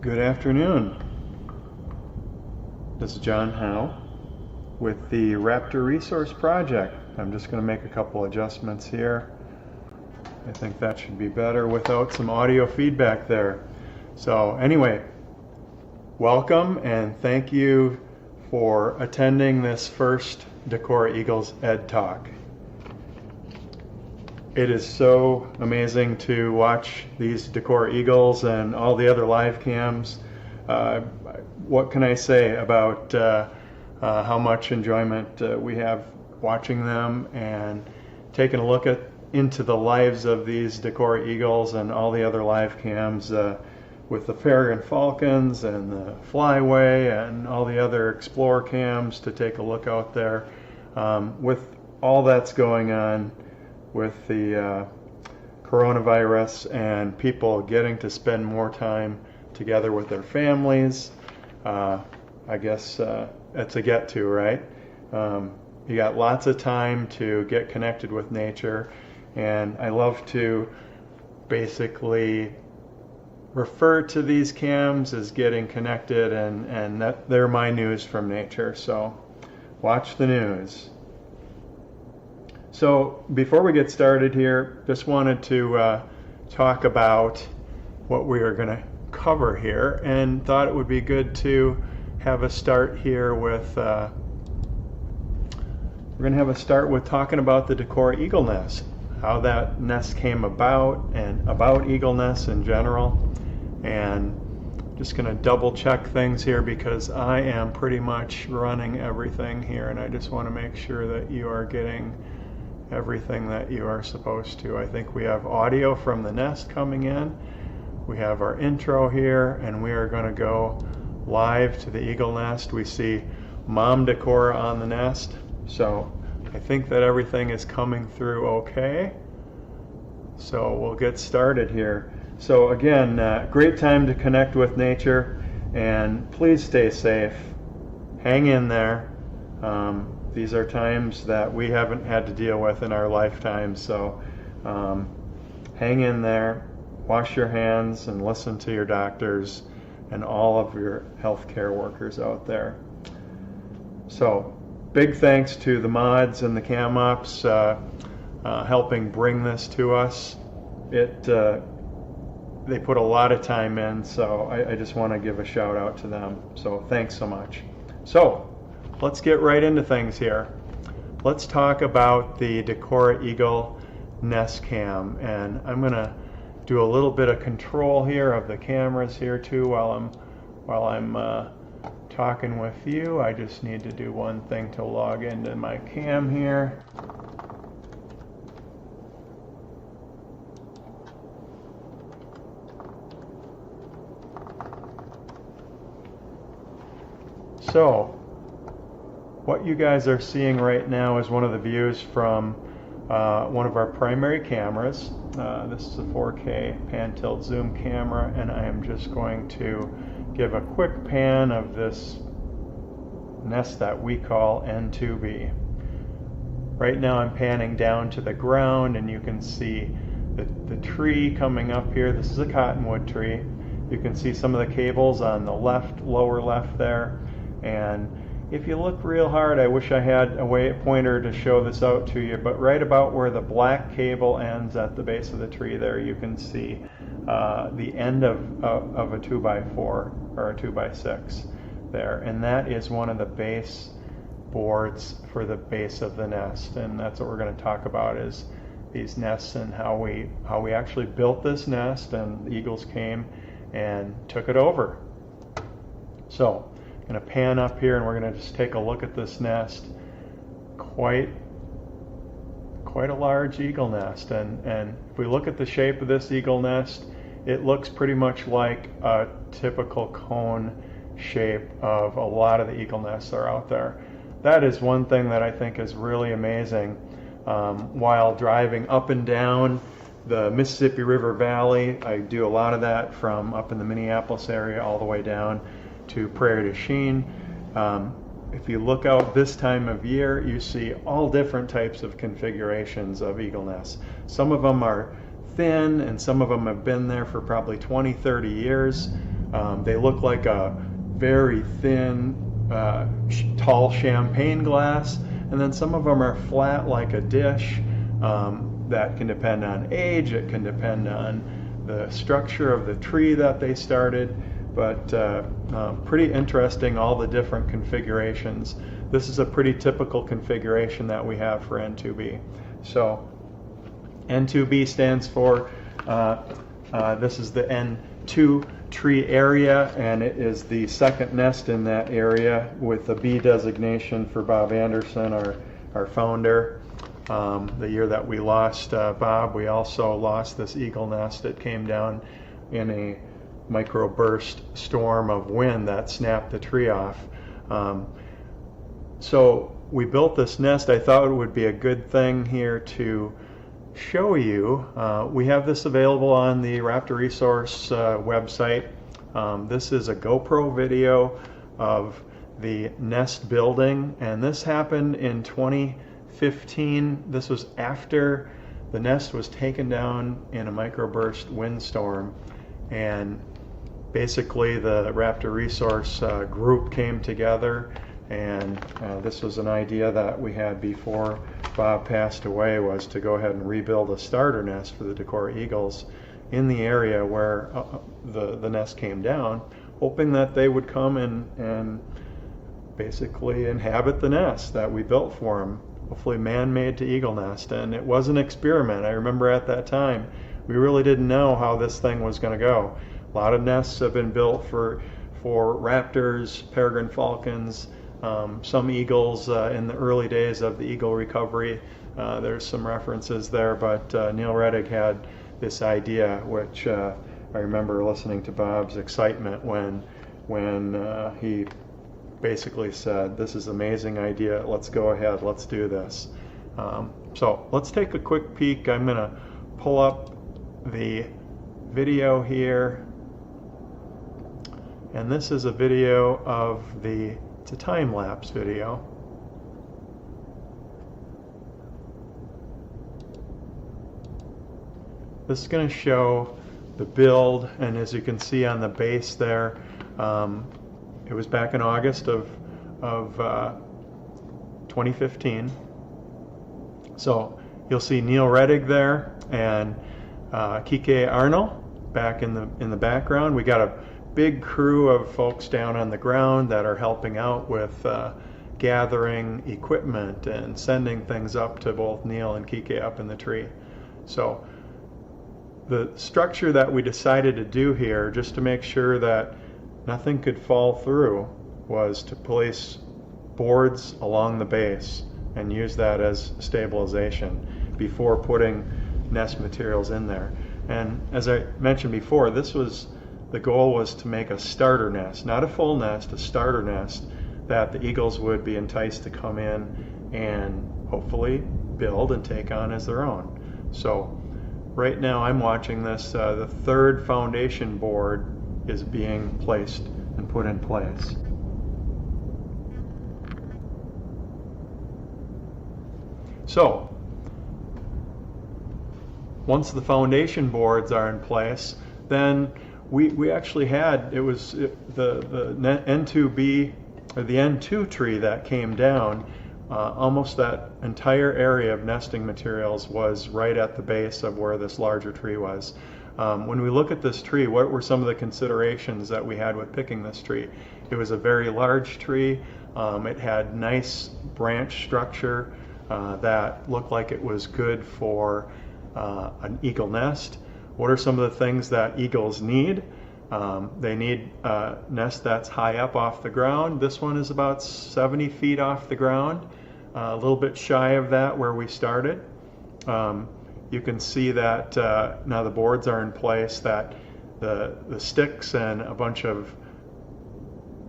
Good afternoon. This is John Howe with the Raptor Resource Project. I'm just going to make a couple adjustments here. I think that should be better without some audio feedback there. So anyway, welcome and thank you for attending this first Decorah Eagles Ed Talk. It is so amazing to watch these Decorah Eagles and all the other live cams. What can I say about how much enjoyment we have watching them and taking a look into the lives of these Decorah Eagles and all the other live cams with the Peregrine Falcons and the Flyway and all the other Explorer cams to take a look out there. With all that's going on with the coronavirus and people getting to spend more time together with their families, I guess it's a get to, right? You got lots of time to get connected with nature, and I love to basically refer to these cams as getting connected, and that they're my news from nature, so watch the news. So before we get started here, just wanted to talk about what we are going to cover here, and thought it would be good to have a start here with we're going to have a start with talking about the Decorah Eagle Nest, how that nest came about, and about eagle nests in general. And just going to double check things here because I am pretty much running everything here, and I just want to make sure that you are getting everything that you are supposed to. I think we have audio from the nest coming in. We have our intro here, and we are going to go live to the eagle nest. We see Mom Decorah on the nest, so I think that everything is coming through okay. So we'll get started here. So again, great time to connect with nature, and please stay safe. Hang in there. These are times that we haven't had to deal with in our lifetime, so hang in there, wash your hands, and listen to your doctors and all of your healthcare workers out there. So big thanks to the mods and the cam ops helping bring this to us. They put a lot of time in, so I just want to give a shout out to them. So thanks so much. So let's get right into things here. Let's talk about the Decorah Eagle Nest Cam, and I'm going to do a little bit of control here of the cameras here too while I'm talking with you. I just need to do one thing to log into my cam here. So what you guys are seeing right now is one of the views from one of our primary cameras. This is a 4K pan-tilt zoom camera, and I am just going to give a quick pan of this nest that we call N2B. Right now I'm panning down to the ground, and you can see the tree coming up here. This is a cottonwood tree. You can see some of the cables on the left, lower left there, and if you look real hard, I wish I had a pointer to show this out to you, but right about where the black cable ends at the base of the tree there, you can see the end of a 2x4 or a 2x6 there, and that is one of the base boards for the base of the nest. And that's what we're going to talk about, is these nests and how we actually built this nest, and the eagles came and took it over. So I'm going to pan up here, and we're going to just take a look at this nest. Quite a large eagle nest, and if we look at the shape of this eagle nest, it looks pretty much like a typical cone shape of a lot of the eagle nests that are out there. That is one thing that I think is really amazing. While driving up and down the Mississippi River Valley, I do a lot of that from up in the Minneapolis area all the way down to Prairie du Chien. If you look out this time of year, you see all different types of configurations of eagle nests. Some of them are thin, and some of them have been there for probably 20-30 years. They look like a very thin, tall champagne glass, and then some of them are flat like a dish. That can depend on age, it can depend on the structure of the tree that they started, but pretty interesting, all the different configurations. This is a pretty typical configuration that we have for N2B. So N2B stands for, this is the N2 tree area, and it is the second nest in that area with the B designation for Bob Anderson, our founder. The year that we lost Bob, we also lost this eagle nest. It came down in a microburst storm of wind that snapped the tree off. So we built this nest. I thought it would be a good thing here to show you. We have this available on the Raptor Resource website. This is a GoPro video of the nest building, and this happened in 2015. This was after the nest was taken down in a microburst windstorm, and basically the Raptor Resource group came together, and this was an idea that we had before Bob passed away, was to go ahead and rebuild a starter nest for the Decorah Eagles in the area where the nest came down, hoping that they would come and basically inhabit the nest that we built for them, hopefully man-made to eagle nest. And it was an experiment. I remember at that time we really didn't know how this thing was going to go. A lot of nests have been built for raptors, peregrine falcons, some eagles in the early days of the eagle recovery. There's some references there, but Neil Reddick had this idea, which I remember listening to Bob's excitement when he basically said, "This is an amazing idea, let's go ahead, let's do this." So let's take a quick peek. I'm going to pull up the video here, and this is a video of it's a time-lapse video. This is going to show the build, and as you can see on the base there, it was back in August of 2015. So you'll see Neil Reddick there and Kike Arnold back in the background. We got a big crew of folks down on the ground that are helping out with gathering equipment and sending things up to both Neil and Kike up in the tree. So the structure that we decided to do here, just to make sure that nothing could fall through, was to place boards along the base and use that as stabilization before putting nest materials in there. And as I mentioned before, the goal was to make a starter nest, not a full nest, a starter nest that the eagles would be enticed to come in and hopefully build and take on as their own. So right now I'm watching this, the third foundation board is being placed and put in place. So once the foundation boards are in place, then we actually had, the N2B, or the N2 tree that came down, almost that entire area of nesting materials was right at the base of where this larger tree was. When we look at this tree, what were some of the considerations that we had with picking this tree? It was a very large tree. It had nice branch structure that looked like it was good for an eagle nest. What are some of the things that eagles need? They need a nest that's high up off the ground. This one is about 70 feet off the ground, a little bit shy of that where we started. You can see that now the boards are in place, that the sticks and a bunch of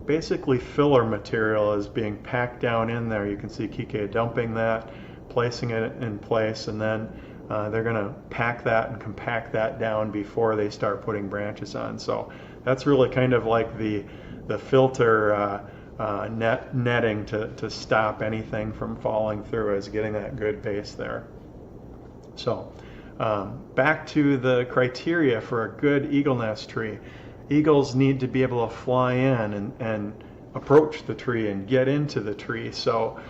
basically filler material is being packed down in there. You can see Kike dumping that, placing it in place, and then they're going to pack that and compact that down before they start putting branches on. So that's really kind of like the filter netting to stop anything from falling through, is getting that good base there. So back to the criteria for a good eagle nest tree. eagles need to be able to fly in and approach the tree and get into the tree. So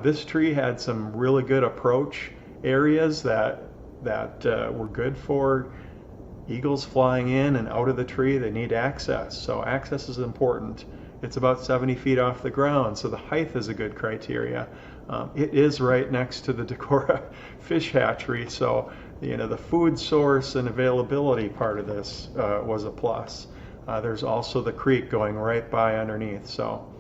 this tree had some really good approach areas that were good for eagles flying in and out of the tree. They need access, so access is important. It's about 70 feet off the ground, so the height is a good criteria. It is right next to the Decorah fish hatchery, so the food source and availability part of this was a plus. There's also the creek going right by underneath. So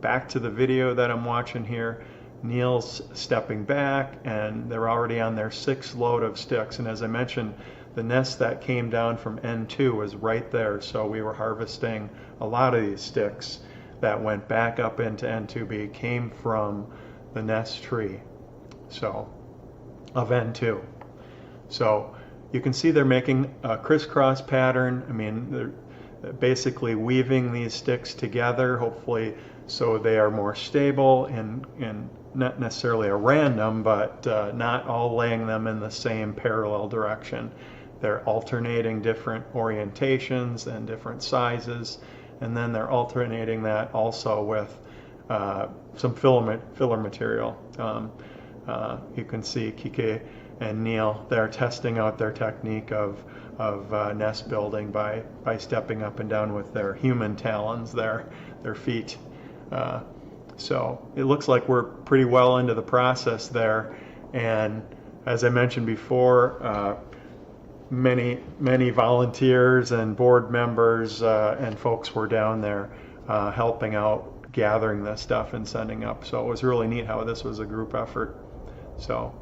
back to the video that I'm watching here. Neil's stepping back, and they're already on their 6th load of sticks. And as I mentioned, the nest that came down from N2 was right there, so we were harvesting a lot of these sticks that went back up into N2B, came from the nest tree, so of N2. So you can see they're making a crisscross pattern. I mean, they're basically weaving these sticks together, hopefully so they are more stable and not necessarily a random, but not all laying them in the same parallel direction. They're alternating different orientations and different sizes, and then they're alternating that also with some filler material. You can see Kike and Neil, they're testing out their technique of nest building by stepping up and down with their human talons, their feet. So it looks like we're pretty well into the process there, and as I mentioned before, many volunteers and board members and folks were down there helping out, gathering this stuff and sending up. So it was really neat how this was a group effort. So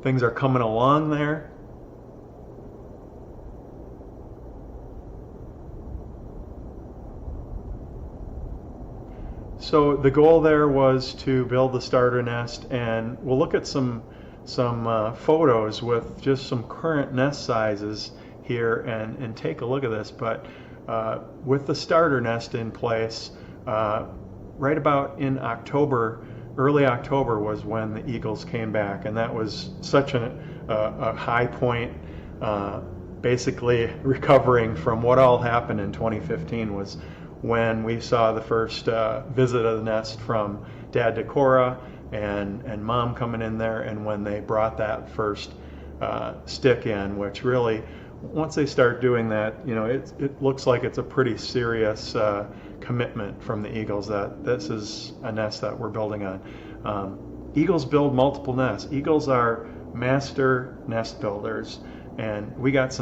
things are coming along there. So the goal there was to build the starter nest, and we'll look at some photos with just some current nest sizes here and take a look at this. But with the starter nest in place, right about in October, early October was when the eagles came back, and that was such a high point. Basically recovering from what all happened in 2015 was when we saw the first visit of the nest from Dad Decorah and Mom coming in there, and when they brought that first stick in, which really, once they start doing that, it looks like it's a pretty serious commitment from the eagles that this is a nest that we're building on. Eagles build multiple nests. Eagles are master nest builders, and we got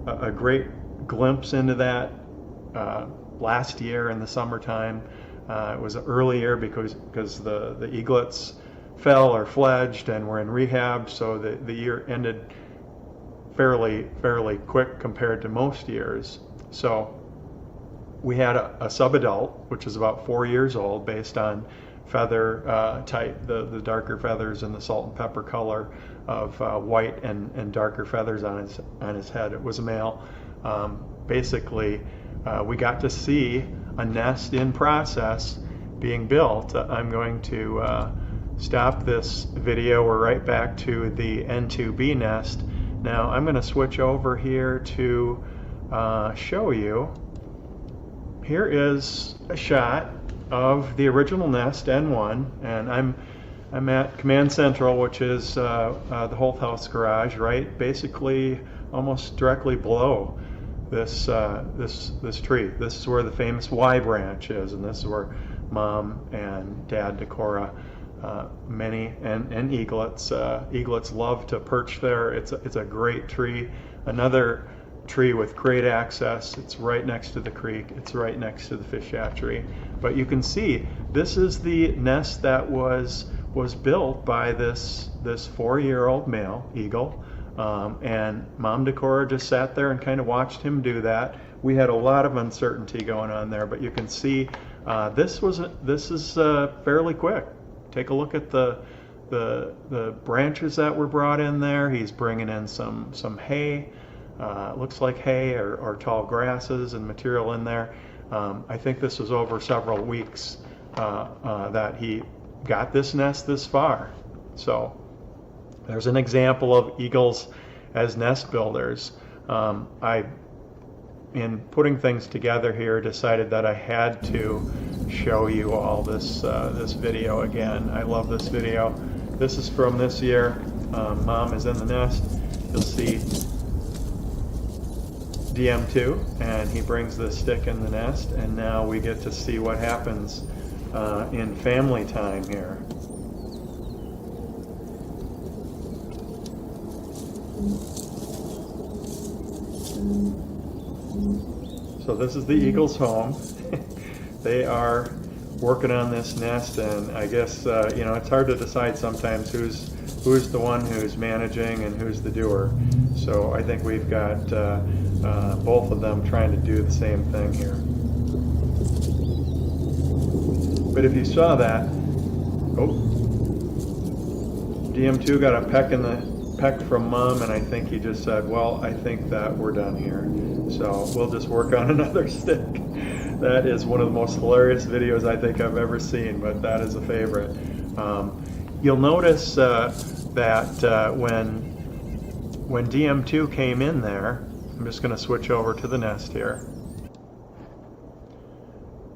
a great glimpse into that last year in the summertime. It was an early year because the eaglets fell or fledged and were in rehab, so the year ended fairly quick compared to most years. So we had a sub-adult, which is about 4 years old, based on feather type, the darker feathers and the salt and pepper color of white and darker feathers on his head. It was a male. Basically, we got to see a nest in process being built. I'm going to stop this video. We're right back to the N2B nest. Now I'm going to switch over here to show you. Here is a shot of the original nest, N1, and I'm at Command Central, which is the Holt House garage, right basically almost directly below this tree. This is where the famous Y branch is, and this is where Mom and Dad Decorah, and eaglets. Eaglets love to perch there. It's a great tree. Another tree with great access. It's right next to the creek. It's right next to the fish hatchery. But you can see this is the nest that was built by this 4-year-old male eagle. And Mom Decorah just sat there and kind of watched him do that. We had a lot of uncertainty going on there, but you can see this is fairly quick. Take a look at the branches that were brought in there. He's bringing in some hay. Looks like hay or tall grasses and material in there. I think this was over several weeks that he got this nest this far. So there's an example of eagles as nest builders. In putting things together here, decided that I had to show you all this video again. I love this video. This is from this year. Mom is in the nest. You'll see DM2, and he brings the stick in the nest, and now we get to see what happens in family time here. So this is the Eagles' home. They are working on this nest, and I guess you know, it's hard to decide sometimes who's the one who's managing and who's the doer. So I think we've got both of them trying to do the same thing here. But if you saw that, oh, DM2 got a peck from Mom, and I think he just said, well, I think that we're done here. So we'll just work on another stick. That is one of the most hilarious videos I think I've ever seen, but that is a favorite. You'll notice that when DM2 came in there, I'm just going to switch over to the nest here.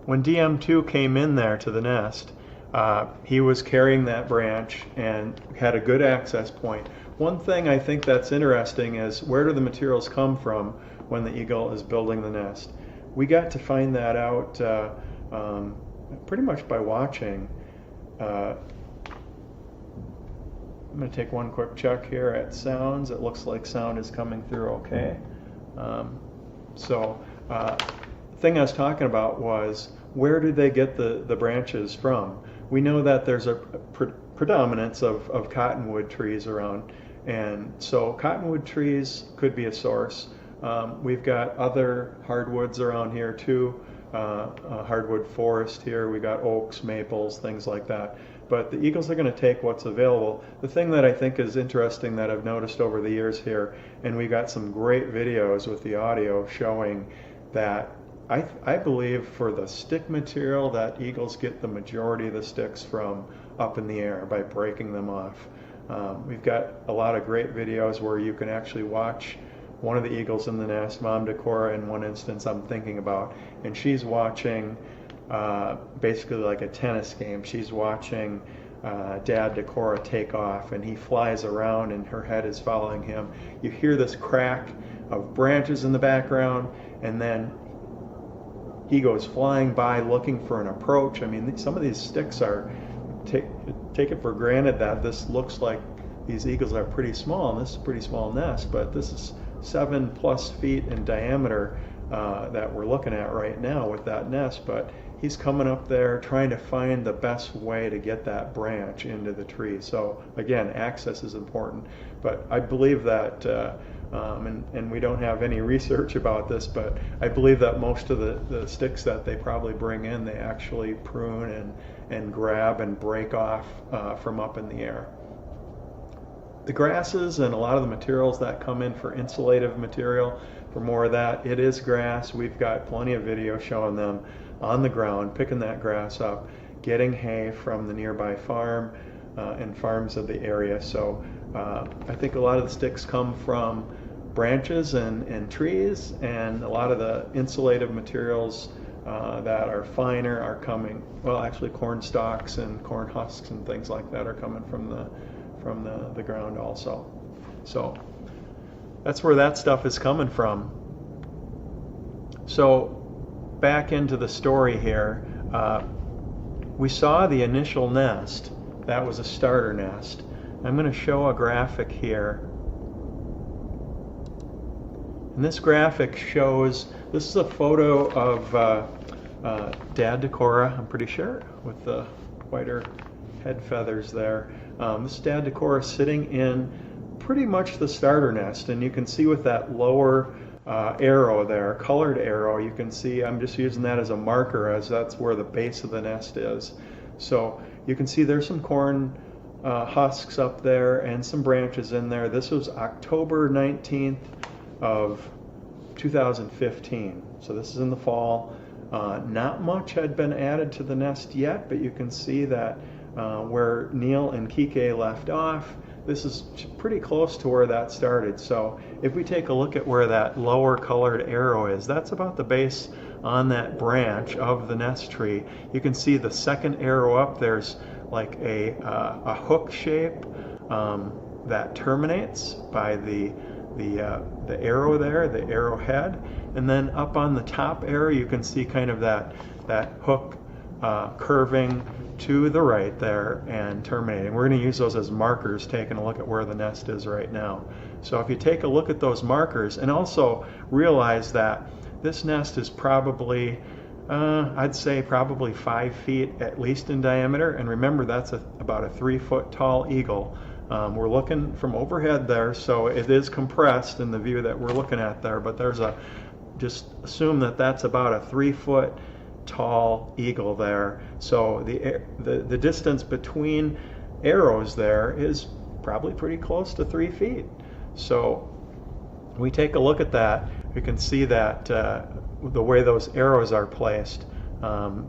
When DM2 came in there to the nest, he was carrying that branch and had a good access point. One thing I think that's interesting is, where do the materials come from when the eagle is building the nest? We got to find that out pretty much by watching. I'm going to take one quick check here at sounds. It looks like sound is coming through okay. The thing I was talking about was, where do they get the branches from? We know that there's a predominance of cottonwood trees around, and so cottonwood trees could be a source. We've got other hardwoods around here too, hardwood forest here. We got oaks, maples, things like that. But the eagles are going to take what's available. The thing that I think is interesting that I've noticed over the years here, and we got some great videos with the audio showing that I believe for the stick material that eagles get the majority of the sticks from up in the air by breaking them off. We've got a lot of great videos where you can actually watch one of the eagles in the nest, Mom Decorah in one instance I'm thinking about, and she's watching basically like a tennis game. She's watching Dad Decorah take off, and he flies around and her head is following him. You hear this crack of branches in the background, and then he goes flying by looking for an approach. I mean, some of these sticks are, take it for granted that this looks like these eagles are pretty small, and this is a pretty small nest, but this is 7+ feet in diameter that we're looking at right now with that nest. But he's coming up there trying to find the best way to get that branch into the tree. So again, access is important. But I believe that, and we don't have any research about this, but I believe that most of the sticks that they probably bring in, they actually prune and grab and break off from up in the air. The grasses and a lot of the materials that come in for insulative material, for more of that, it is grass. We've got plenty of video showing them on the ground, picking that grass up, getting hay from the nearby farm and farms of the area. So I think a lot of the sticks come from branches and trees, and a lot of the insulative materials that are finer are coming, well, actually corn stalks and corn husks and things like that are coming from the ground also. So that's where that stuff is coming from. So back into the story here, we saw the initial nest. That was a starter nest. I'm going to show a graphic here. And this graphic shows, this is a photo of Dad Decorah, I'm pretty sure, with the whiter head feathers there. This is Dad Decorah sitting in pretty much the starter nest, and you can see with that lower arrow there, colored arrow, you can see I'm just using that as a marker, as that's where the base of the nest is. So you can see there's some corn husks up there and some branches in there. This was October 19th of 2015, so this is in the fall. Not much had been added to the nest yet, but you can see that where Neil and Kike left off, this is pretty close to where that started. So if we take a look at where that lower colored arrow is, that's about the base on that branch of the nest tree. You can see the second arrow up, there's like a hook shape that terminates by the arrow there, the arrowhead. And then up on the top arrow, you can see kind of that hook curving to the right there and terminating. We're going to use those as markers, taking a look at where the nest is right now. So if you take a look at those markers, and also realize that this nest is probably, I'd say probably 5 feet at least in diameter. And remember, that's about a 3-foot tall eagle. We're looking from overhead there, so it is compressed in the view that we're looking at there, but there's just assume that that's about a 3-foot tall eagle there. So the distance between arrows there is probably pretty close to 3 feet. So we take a look at that, we can see that the way those arrows are placed,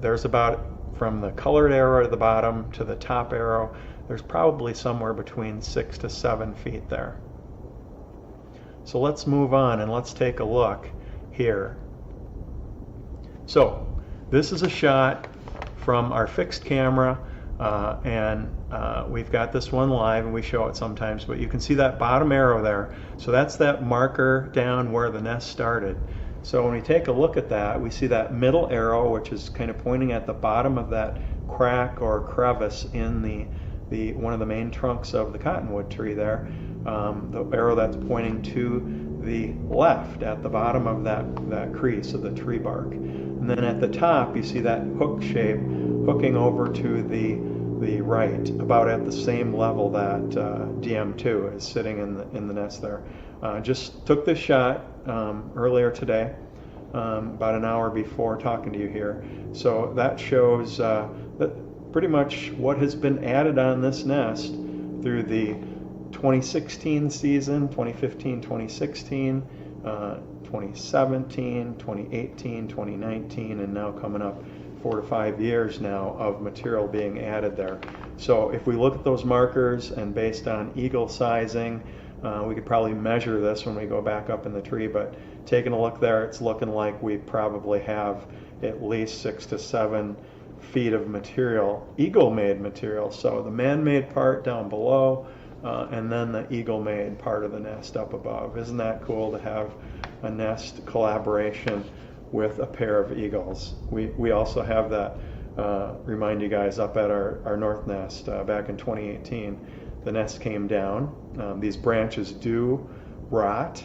there's about, from the colored arrow at the bottom to the top arrow, there's probably somewhere between 6 to 7 feet there. So let's move on and let's take a look here. So this is a shot from our fixed camera, and we've got this one live and we show it sometimes, but you can see that bottom arrow there. So that's that marker down where the nest started. So when we take a look at that, we see that middle arrow, which is kind of pointing at the bottom of that crack or crevice in the one of the main trunks of the cottonwood tree there. The arrow that's pointing to the left at the bottom of that crease of the tree bark. And then at the top, you see that hook shape hooking over to the right, about at the same level that DM2 is sitting in the nest there. Just took this shot earlier today, about an hour before talking to you here. So that shows that pretty much what has been added on this nest through the 2016 season, 2015, 2016, 2017, 2018, 2019, and now coming up 4 to 5 years now of material being added there. So if we look at those markers, and based on eagle sizing, we could probably measure this when we go back up in the tree, but taking a look there, it's looking like we probably have at least 6 to 7 feet of material, eagle-made material. So the man-made part down below, and then the eagle-made part of the nest up above. Isn't that cool to have a nest collaboration with a pair of eagles? We also have that, remind you guys, up at our north nest back in 2018. The nest came down. These branches do rot.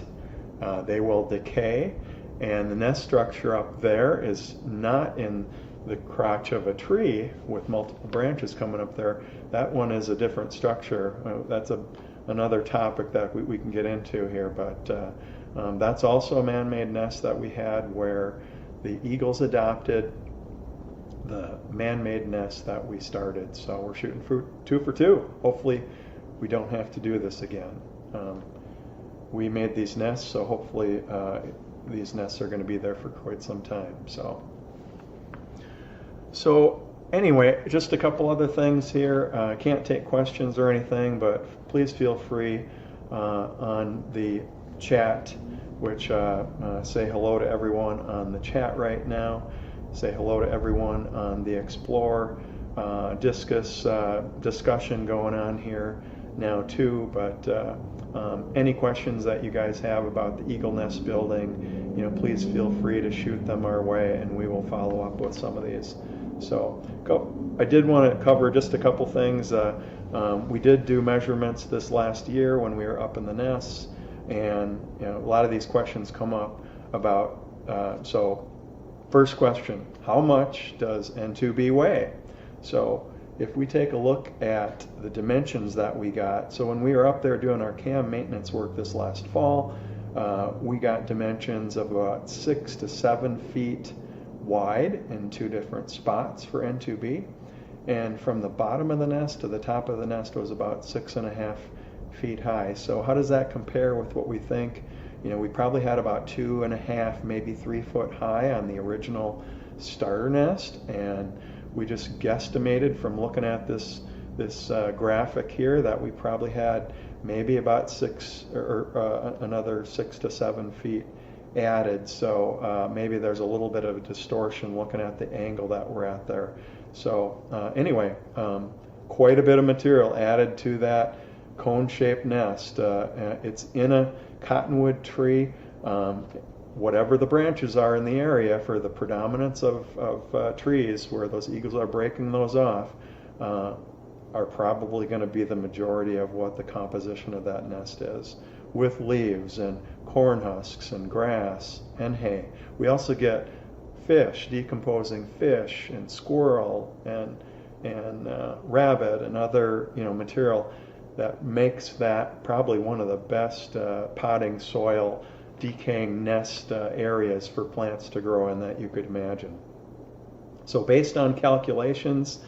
They will decay. And the nest structure up there is not in the crotch of a tree with multiple branches coming up there. That one is a different structure. That's another topic that we can get into here, but that's also a man-made nest that we had where the eagles adopted the man-made nest that we started. So we're shooting for 2 for 2. Hopefully we don't have to do this again. We made these nests, so hopefully these nests are going to be there for quite some time. So anyway, just a couple other things here. I can't take questions or anything, but please feel free on the chat, which say hello to everyone on the chat right now. Say hello to everyone on the Explore Discus discussion going on here now too. But any questions that you guys have about the eagle nest building, please feel free to shoot them our way, and we will follow up with some of these. So I did want to cover just a couple things. We did do measurements this last year when we were up in the nests, and a lot of these questions come up about, so first question, how much does N2B weigh? So if we take a look at the dimensions that we got, so when we were up there doing our cam maintenance work this last fall, we got dimensions of about 6 to 7 feet wide in 2 different spots for N2B, and from the bottom of the nest to the top of the nest was about 6.5 feet high. So how does that compare with what we think? We probably had about 2.5, maybe 3 foot high on the original starter nest, and we just guesstimated from looking at this graphic here that we probably had maybe about another 6 to 7 feet added. So maybe there's a little bit of a distortion looking at the angle that we're at there. So anyway, quite a bit of material added to that cone-shaped nest. It's in a cottonwood tree. Whatever the branches are in the area, for the predominance of trees where those eagles are breaking those off, are probably going to be the majority of what the composition of that nest is, with leaves and corn husks and grass and hay. We also get fish, decomposing fish, and squirrel and rabbit and other material that makes that probably one of the best potting soil, decaying nest areas for plants to grow in that you could imagine. So based on calculations,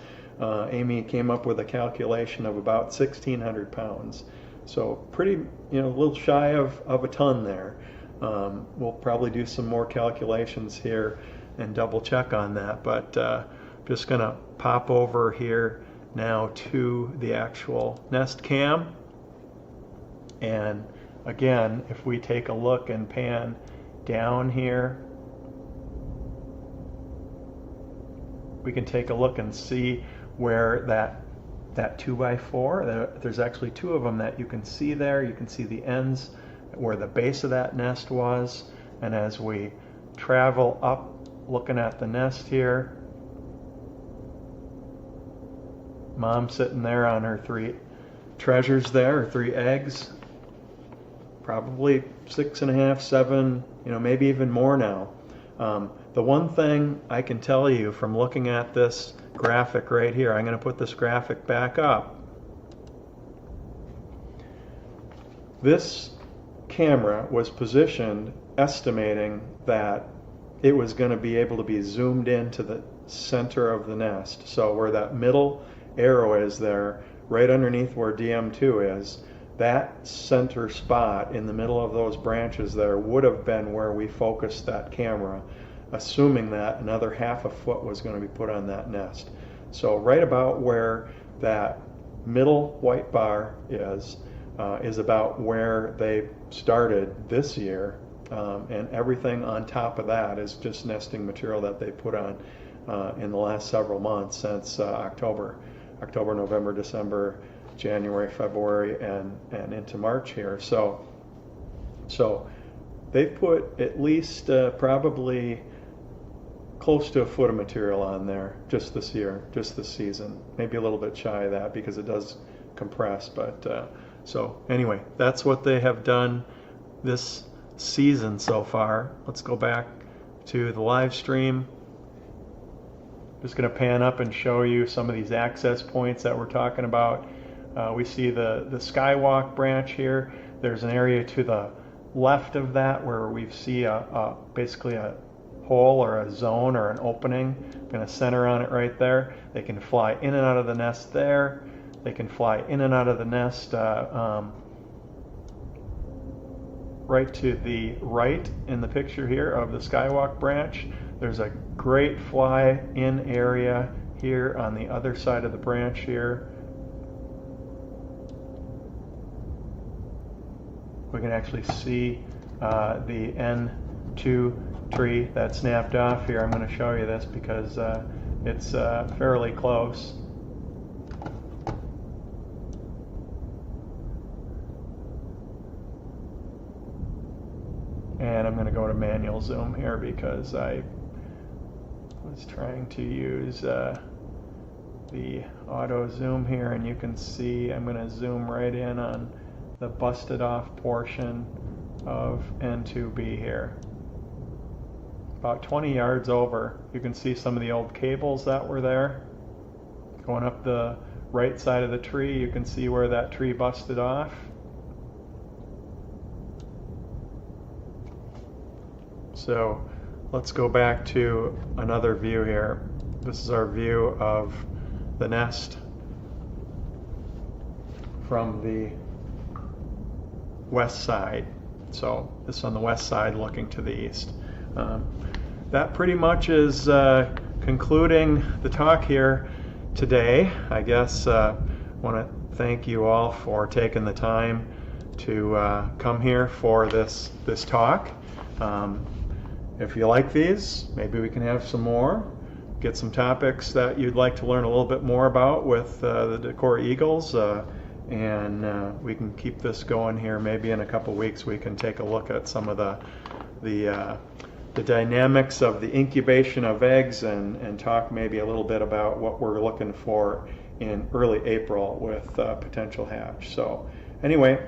Amy came up with a calculation of about 1,600 pounds. So pretty, a little shy of a ton there. We'll probably do some more calculations here and double check on that, but just gonna pop over here now to the actual nest cam. And again, if we take a look and pan down here, we can take a look and see where that 2x4, there's actually 2 of them that you can see there. You can see the ends where the base of that nest was. And as we travel up looking at the nest here, Mom sitting there on her 3 treasures there, her 3 eggs, probably 6.5, 7, maybe even more now. The one thing I can tell you from looking at this graphic right here, I'm going to put this graphic back up. This camera was positioned estimating that it was going to be able to be zoomed into the center of the nest. So where that middle arrow is there, right underneath where DM2 is, that center spot in the middle of those branches there would have been where we focused that camera, assuming that another half a foot was going to be put on that nest. So right about where that middle white bar is about where they started this year, and everything on top of that is just nesting material that they put on in the last several months since October, November, December, January, February, and into March here. So they've put at least probably close to a foot of material on there just this year, just this season. Maybe a little bit shy of that because it does compress. But so anyway, that's what they have done this season so far. Let's go back to the live stream. Just going to pan up and show you some of these access points that we're talking about. We see the skywalk branch here. There's an area to the left of that where we see basically a hole or a zone or an opening. I'm going to center on it right there. They can fly in and out of the nest there. They can fly in and out of the nest right to the right in the picture here of the skywalk branch. There's a great fly in area here on the other side of the branch here. We can actually see the N2 tree that snapped off here. I'm going to show you this because it's fairly close. And I'm going to go to manual zoom here because I was trying to use the auto zoom here, and you can see I'm going to zoom right in on the busted off portion of N2B here. About 20 yards over, you can see some of the old cables that were there. Going up the right side of the tree, you can see where that tree busted off. So let's go back to another view here. This is our view of the nest from the west side. So this is on the west side looking to the east. That pretty much is concluding the talk here today. I guess want to thank you all for taking the time to come here for this talk. If you like these, maybe we can have some more. Get some topics that you'd like to learn a little bit more about with the Decorah Eagles, and we can keep this going here. Maybe in a couple weeks we can take a look at some of the dynamics of the incubation of eggs, and talk maybe a little bit about what we're looking for in early April with potential hatch. So anyway,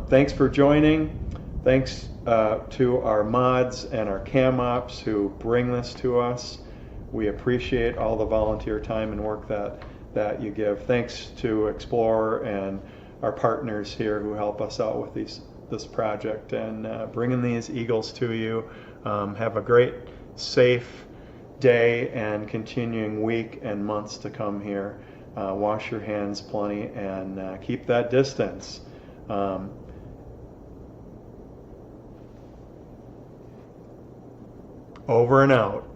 thanks for joining. Thanks to our mods and our cam ops who bring this to us. We appreciate all the volunteer time and work that you give. Thanks to Explorer and our partners here who help us out with this project and bringing these eagles to you. Have a great, safe day and continuing week and months to come here. Wash your hands plenty and keep that distance. Over and out.